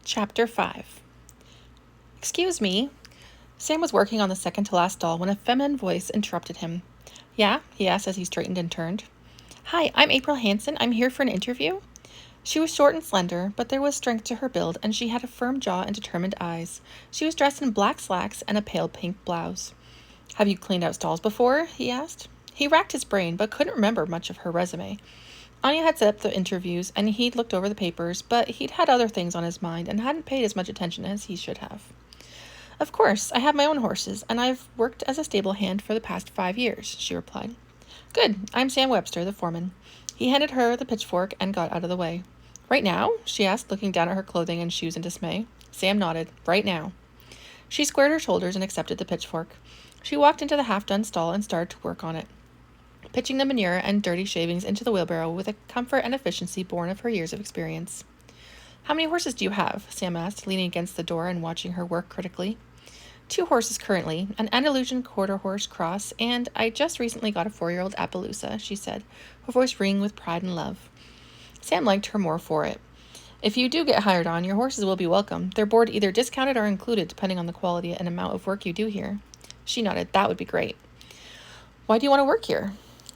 Chapter 5. Excuse me. Sam was working on the second to last stall when a feminine voice interrupted him. Yeah? He asked as he straightened and turned. Hi, I'm April Hansen. I'm here for an interview. She was short and slender, but there was strength to her build, and she had a firm jaw and determined eyes. She was dressed in black slacks and a pale pink blouse. Have you cleaned out stalls before? He asked. He racked his brain, but couldn't remember much of her resume. Anya had set up the interviews, and he'd looked over the papers, but he'd had other things on his mind and hadn't paid as much attention as he should have. Of course, I have my own horses, and I've worked as a stable hand for the past 5 years, she replied. Good, I'm Sam Webster, the foreman. He handed her the pitchfork and got out of the way. Right now? She asked, looking down at her clothing and shoes in dismay. Sam nodded. Right now. She squared her shoulders and accepted the pitchfork. She walked into the half-done stall and started to work on it, pitching the manure and dirty shavings into the wheelbarrow with a comfort and efficiency born of her years of experience. How many horses do you have? Sam asked, leaning against the door and watching her work critically. 2 horses currently, an Andalusian quarter horse cross, and I just recently got a 4-year-old Appaloosa, she said, her voice ringing with pride and love. Sam liked her more for it. If you do get hired on, your horses will be welcome. They're board either discounted or included, depending on the quality and amount of work you do here. She nodded. That would be great. Why do you want to work here?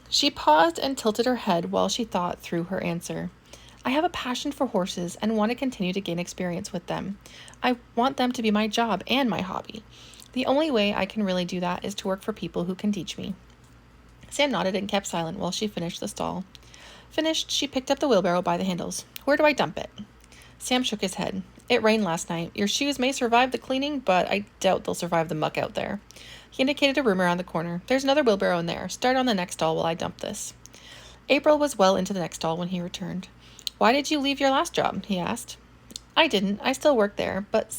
She paused and tilted her head while she thought through her answer. I have a passion for horses and want to continue to gain experience with them. I want them to be my job and my hobby. The only way I can really do that is to work for people who can teach me. Sam nodded and kept silent while she finished the stall. Finished, she picked up the wheelbarrow by the handles. Where do I dump it? Sam shook his head. It rained last night. Your shoes may survive the cleaning, but I doubt they'll survive the muck out there. He indicated a room around the corner. There's another wheelbarrow in there. Start on the next stall while I dump this. April was well into the next stall when he returned. Why did you leave your last job? He asked. I didn't. I still work there, but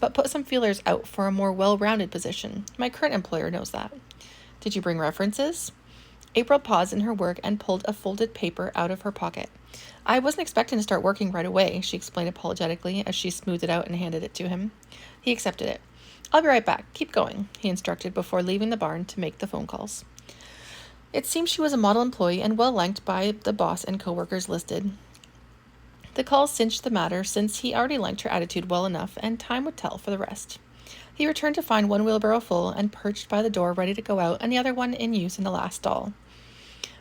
put some feelers out for a more well-rounded position. My current employer knows that. Did you bring references? April paused in her work and pulled a folded paper out of her pocket. I wasn't expecting to start working right away, she explained apologetically as she smoothed it out and handed it to him. He accepted it. I'll be right back. Keep going, he instructed before leaving the barn to make the phone calls. It seemed she was a model employee and well liked by the boss and coworkers listed. The calls cinched the matter since he already liked her attitude well enough, and time would tell for the rest. He returned to find one wheelbarrow full and perched by the door ready to go out, and the other one in use in the last stall.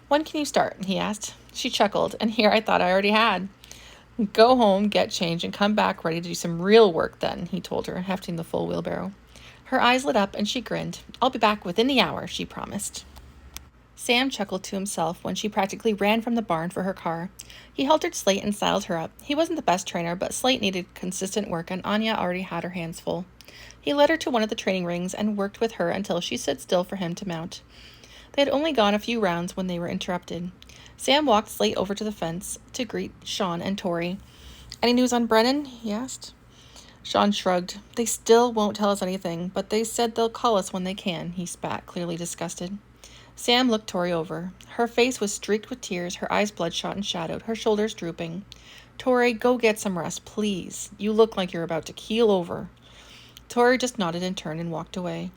When can you start? He asked. She chuckled, and here I thought I already had. Go home, get changed, and come back ready to do some real work then, he told her, hefting the full wheelbarrow. Her eyes lit up and she grinned. I'll be back within the hour, she promised. Sam chuckled to himself when she practically ran from the barn for her car. He haltered Slate and saddled her up. He wasn't the best trainer, but Slate needed consistent work and Anya already had her hands full. He led her to one of the training rings and worked with her until she stood still for him to mount. They had only gone a few rounds when they were interrupted. Sam walked Slate over to the fence to greet Sean and Tori. Any news on Brennan? He asked. Sean shrugged. They still won't tell us anything, but they said they'll call us when they can, he spat, clearly disgusted. Sam looked Tori over. Her face was streaked with tears, her eyes bloodshot and shadowed, her shoulders drooping. Tori, go get some rest, please. You look like you're about to keel over. Tori just nodded and turned and walked away.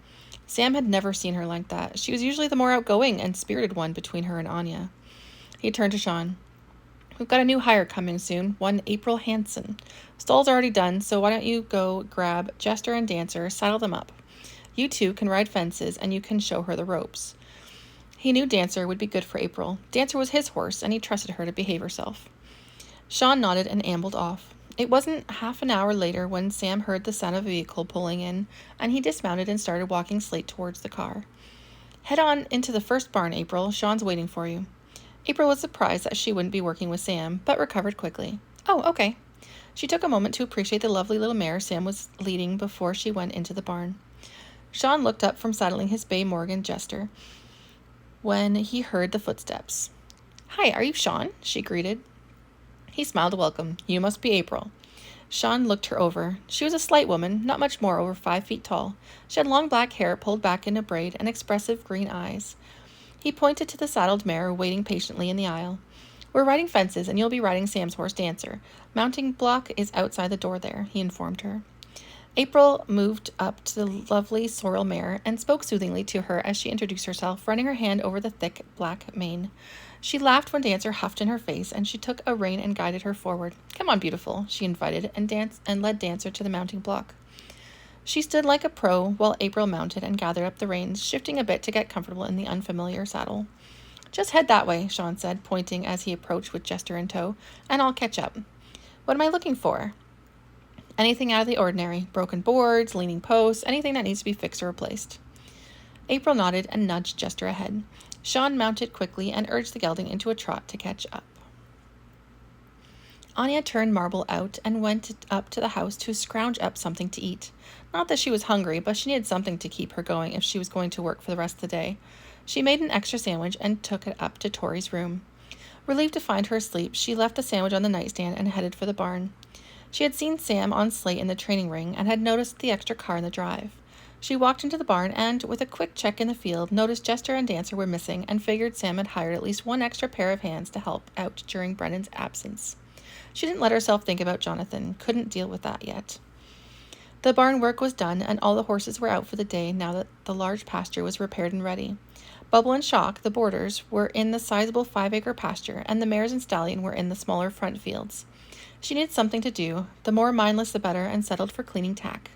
Sam had never seen her like that. She was usually the more outgoing and spirited one between her and Anya. He turned to Sean. We've got a new hire coming soon, one April Hansen. Stall's already done, so why don't you go grab Jester and Dancer, saddle them up. You two can ride fences, and you can show her the ropes. He knew Dancer would be good for April. Dancer was his horse, and he trusted her to behave herself. Sean nodded and ambled off. It wasn't half an hour later when Sam heard the sound of a vehicle pulling in, and he dismounted and started walking Slate towards the car. Head on into the first barn, April. Sean's waiting for you. April was surprised that she wouldn't be working with Sam, but recovered quickly. Oh, okay. She took a moment to appreciate the lovely little mare Sam was leading before she went into the barn. Sean looked up from saddling his bay Morgan Jester when he heard the footsteps. Hi, are you Sean? She greeted. He smiled a welcome. You must be April. Sean looked her over. She was a slight woman, not much more over 5 feet tall. She had long black hair pulled back in a braid and expressive green eyes. He pointed to the saddled mare waiting patiently in the aisle. We're riding fences, and you'll be riding Sam's horse Dancer. Mounting block is outside the door there, he informed her. April moved up to the lovely sorrel mare and spoke soothingly to her as she introduced herself, running her hand over the thick black mane. She laughed when Dancer huffed in her face, and she took a rein and guided her forward. "Come on, beautiful," she invited, and led Dancer to the mounting block. She stood like a pro while April mounted and gathered up the reins, shifting a bit to get comfortable in the unfamiliar saddle. "Just head that way," Sean said, pointing as he approached with Jester in tow, "and I'll catch up." "What am I looking for?" "Anything out of the ordinary. Broken boards, leaning posts, anything that needs to be fixed or replaced." April nodded and nudged Jester ahead. Sean mounted quickly and urged the gelding into a trot to catch up. Anya turned Marble out and went up to the house to scrounge up something to eat. Not that she was hungry, but she needed something to keep her going if she was going to work for the rest of the day. She made an extra sandwich and took it up to Tori's room. Relieved to find her asleep, she left the sandwich on the nightstand and headed for the barn. She had seen Sam on Slate in the training ring and had noticed the extra car in the drive. She walked into the barn and, with a quick check in the field, noticed Jester and Dancer were missing and figured Sam had hired at least one extra pair of hands to help out during Brennan's absence. She didn't let herself think about Jonathan, couldn't deal with that yet. The barn work was done and all the horses were out for the day now that the large pasture was repaired and ready. Bubble and Shock, the boarders, were in the sizable 5-acre pasture, and the mares and stallion were in the smaller front fields. She needed something to do, the more mindless the better, and settled for cleaning tack.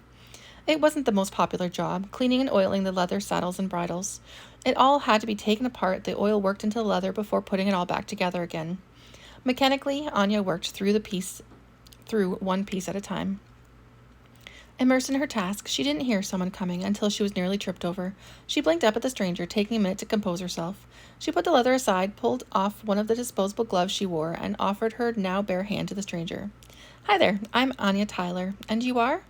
It wasn't the most popular job, cleaning and oiling the leather saddles and bridles. It all had to be taken apart, the oil worked into the leather before putting it all back together again. Mechanically, Anya worked through one piece at a time. Immersed in her task, she didn't hear someone coming until she was nearly tripped over. She blinked up at the stranger, taking a minute to compose herself. She put the leather aside, pulled off one of the disposable gloves she wore, and offered her now bare hand to the stranger. "Hi there, I'm Anya Tyler. And you are?"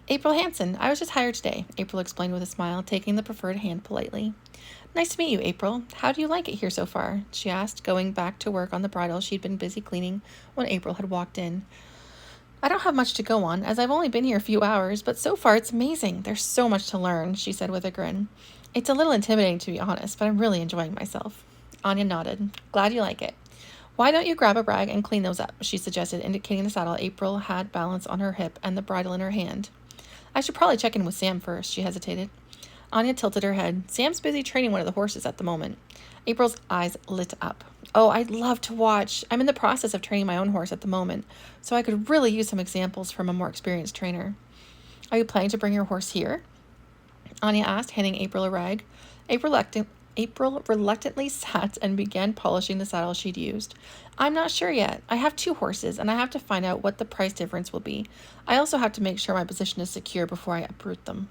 "April Hanson. I was just hired today," April explained with a smile, taking the preferred hand politely. "Nice to meet you, April. How do you like it here so far?" she asked, going back to work on the bridle she'd been busy cleaning when April had walked in. "I don't have much to go on, as I've only been here a few hours, but so far it's amazing. There's so much to learn," she said with a grin. "It's a little intimidating, to be honest, but I'm really enjoying myself." Anya nodded. "Glad you like it. Why don't you grab a rag and clean those up?" she suggested, indicating the saddle April had balanced on her hip and the bridle in her hand. "I should probably check in with Sam first," she hesitated. Anya tilted her head. "Sam's busy training one of the horses at the moment." April's eyes lit up. "Oh, I'd love to watch. I'm in the process of training my own horse at the moment, so I could really use some examples from a more experienced trainer." "Are you planning to bring your horse here?" Anya asked, handing April a rag. April reluctantly sat and began polishing the saddle she'd used. "I'm not sure yet. I have 2 horses, and I have to find out what the price difference will be. I also have to make sure my position is secure before I uproot them."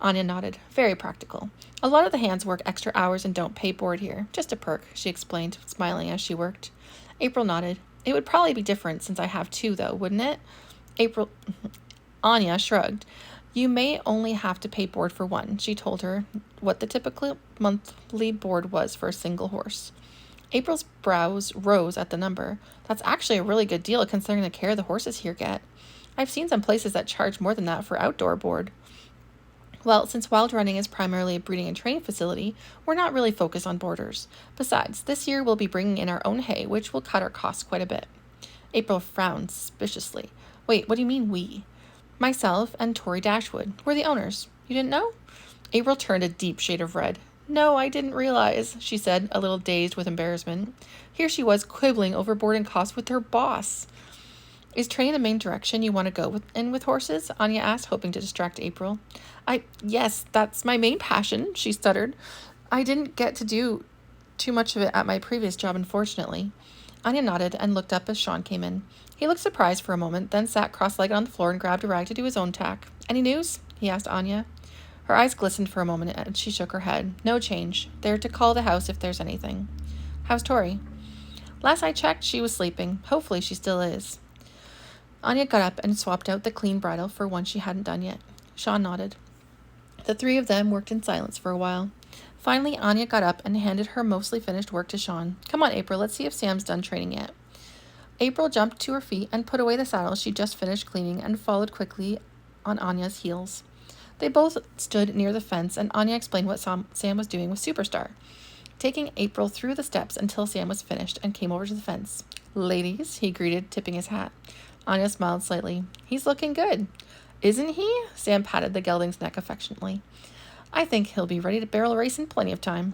Anya nodded. "Very practical. A lot of the hands work extra hours and don't pay board here. Just a perk," she explained, smiling as she worked. April nodded. "It would probably be different since I have 2, though, wouldn't it?" Anya shrugged. "You may only have to pay board for 1, she told her what the typical monthly board was for a single horse. April's brows rose at the number. "That's actually a really good deal considering the care the horses here get. I've seen some places that charge more than that for outdoor board." "Well, since wild running is primarily a breeding and training facility, we're not really focused on boarders. Besides, this year we'll be bringing in our own hay, which will cut our costs quite a bit." April frowned suspiciously. "Wait, what do you mean we?" "Myself and Tori Dashwood. We're the owners. You didn't know?" April turned a deep shade of red. "No, I didn't realize," she said, a little dazed with embarrassment. Here she was quibbling over boarding costs with her boss. "Is training the main direction you want to go in with horses?" Anya asked, hoping to distract April. Yes, that's my main passion," she stuttered. "I didn't get to do too much of it at my previous job, unfortunately." Anya nodded and looked up as Sean came in. He looked surprised for a moment, then sat cross-legged on the floor and grabbed a rag to do his own tack. "Any news?" he asked Anya. Her eyes glistened for a moment and she shook her head. "No change. They're to call the house if there's anything." "How's Tori?" "Last I checked, she was sleeping. Hopefully she still is." Anya got up and swapped out the clean bridle for one she hadn't done yet. Sean nodded. The 3 of them worked in silence for a while. Finally, Anya got up and handed her mostly finished work to Sean. "Come on, April, let's see if Sam's done training yet." April jumped to her feet and put away the saddle she'd just finished cleaning and followed quickly on Anya's heels. They both stood near the fence, and Anya explained what Sam was doing with Superstar, taking April through the steps until Sam was finished and came over to the fence. "Ladies," he greeted, tipping his hat. Anya smiled slightly. "He's looking good." "Isn't he?" Sam patted the gelding's neck affectionately. "I think he'll be ready to barrel race in plenty of time."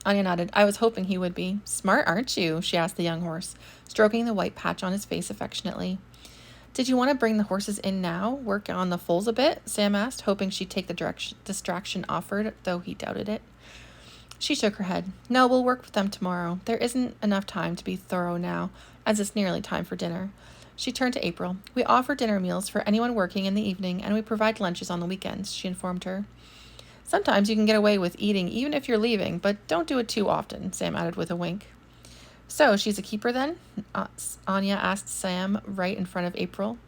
Anya nodded. I was hoping he would be. Smart, aren't you? She asked the young horse, stroking the white patch on his face affectionately. Did you want to bring the horses in now? Work on the foals a bit? Sam asked, hoping she'd take the distraction offered, though he doubted it. She shook her head. No, we'll work with them tomorrow. There isn't enough time to be thorough now, as it's nearly time for dinner. She turned to April. We offer dinner meals for anyone working in the evening, and we provide lunches on the weekends, she informed her. Sometimes you can get away with eating even if you're leaving, but don't do it too often, Sam added with a wink. So, she's a keeper then? Anya asked Sam right in front of April.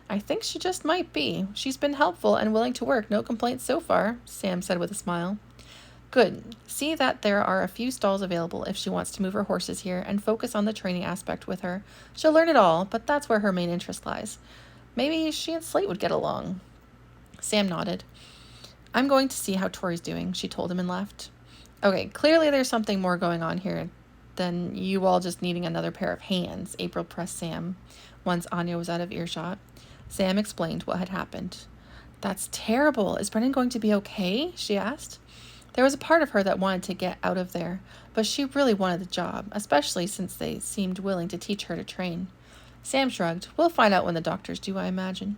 I think she just might be. She's been helpful and willing to work, no complaints so far, Sam said with a smile. Good. See that there are a few stalls available if she wants to move her horses here and focus on the training aspect with her. She'll learn it all, but that's where her main interest lies. Maybe she and Slate would get along. Sam nodded. I'm going to see how Tori's doing, she told him and left. Okay, clearly there's something more going on here than you all just needing another pair of hands, April pressed Sam once Anya was out of earshot. Sam explained what had happened. That's terrible. Is Brennan going to be okay? She asked. There was a part of her that wanted to get out of there, but she really wanted the job, especially since they seemed willing to teach her to train. Sam shrugged. We'll find out when the doctors do, I imagine.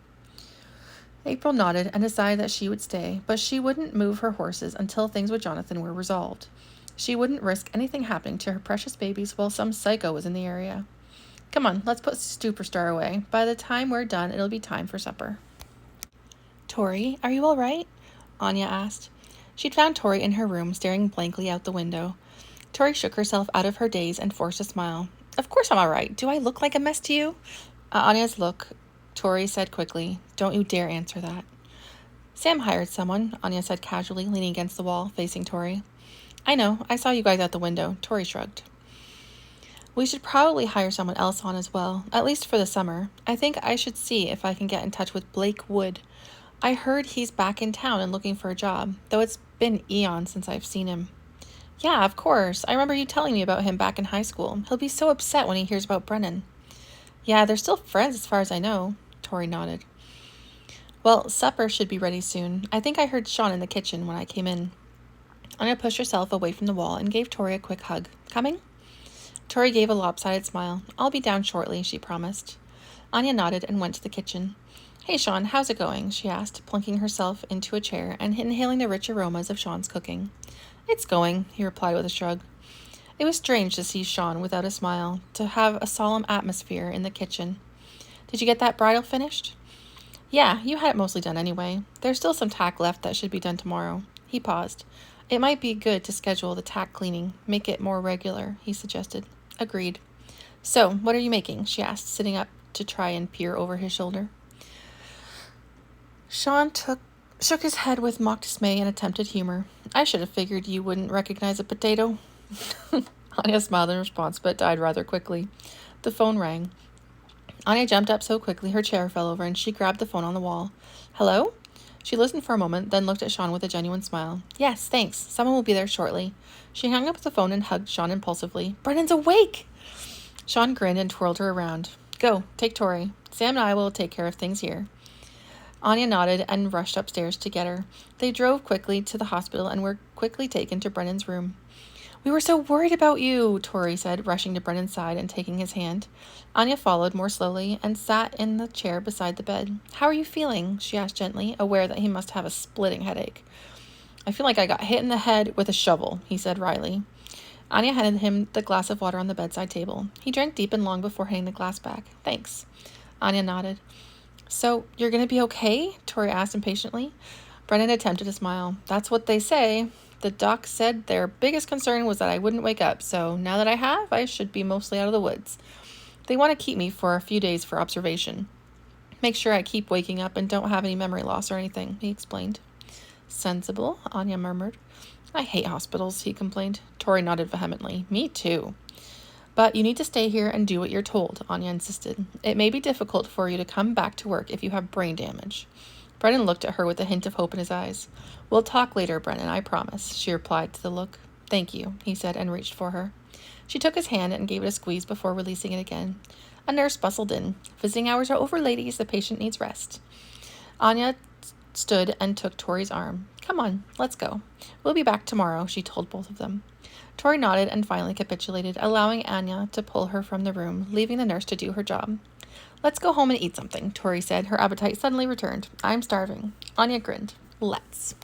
April nodded and decided that she would stay, but she wouldn't move her horses until things with Jonathan were resolved. She wouldn't risk anything happening to her precious babies while some psycho was in the area. Come on, let's put Superstar away. By the time we're done, it'll be time for supper. Tori, are you all right? Anya asked. She'd found Tori in her room, staring blankly out the window. Tori shook herself out of her daze and forced a smile. Of course I'm all right. Do I look like a mess to you? Anya's look, Tori said quickly. Don't you dare answer that. Sam hired someone, Anya said casually, leaning against the wall, facing Tori. I know. I saw you guys out the window. Tori shrugged. We should probably hire someone else on as well, at least for the summer. I think I should see if I can get in touch with Blake Wood. I heard he's back in town and looking for a job, though it's been eons since I've seen him. Yeah, of course. I remember you telling me about him back in high school. He'll be so upset when he hears about Brennan. Yeah, they're still friends as far as I know. Tori nodded. Well, supper should be ready soon. I think I heard Sean in the kitchen when I came in. Anya pushed herself away from the wall and gave Tori a quick hug. Coming? Tori gave a lopsided smile. I'll be down shortly, she promised. Anya nodded and went to the kitchen. Hey, Sean, how's it going? She asked, plunking herself into a chair and inhaling the rich aromas of Sean's cooking. It's going, he replied with a shrug. It was strange to see Sean without a smile, to have a solemn atmosphere in the kitchen. Did you get that bridal finished? Yeah, you had it mostly done anyway. There's still some tack left that should be done tomorrow. He paused. It might be good to schedule the tack cleaning, make it more regular, he suggested. Agreed. So, what are you making? She asked, sitting up to try and peer over his shoulder. Sean shook his head with mock dismay and attempted humor. I should have figured you wouldn't recognize a potato. Anya smiled in response, but died rather quickly. The phone rang. Anya jumped up so quickly her chair fell over, and she grabbed the phone on the wall. Hello? She listened for a moment, then looked at Sean with a genuine smile. Yes, thanks. Someone will be there shortly. She hung up the phone and hugged Sean impulsively. Brennan's awake! Sean grinned and twirled her around. Go, take Tori. Sam and I will take care of things here. Anya nodded and rushed upstairs to get her. They drove quickly to the hospital and were quickly taken to Brennan's room. We were so worried about you, Tori said, rushing to Brennan's side and taking his hand. Anya followed more slowly and sat in the chair beside the bed. How are you feeling? She asked gently, aware that he must have a splitting headache. I feel like I got hit in the head with a shovel, he said wryly. Anya handed him the glass of water on the bedside table. He drank deep and long before handing the glass back. Thanks. Anya nodded. So, you're going to be okay? Tori asked impatiently. Brennan attempted to smile. That's what they say. The doc said their biggest concern was that I wouldn't wake up, so now that I have, I should be mostly out of the woods. They want to keep me for a few days for observation. Make sure I keep waking up and don't have any memory loss or anything, he explained. Sensible, Anya murmured. I hate hospitals, he complained. Tori nodded vehemently. Me too. But you need to stay here and do what you're told, Anya insisted. It may be difficult for you to come back to work if you have brain damage. Brennan looked at her with a hint of hope in his eyes. We'll talk later, Brennan, I promise, she replied to the look. Thank you, he said and reached for her. She took his hand and gave it a squeeze before releasing it again. A nurse bustled in. Visiting hours are over, ladies. The patient needs rest. Anya stood and took Tori's arm. Come on, let's go. We'll be back tomorrow, she told both of them. Tori nodded and finally capitulated, allowing Anya to pull her from the room, leaving the nurse to do her job. Let's go home and eat something, Tori said. Her appetite suddenly returned. I'm starving. Anya grinned. Let's.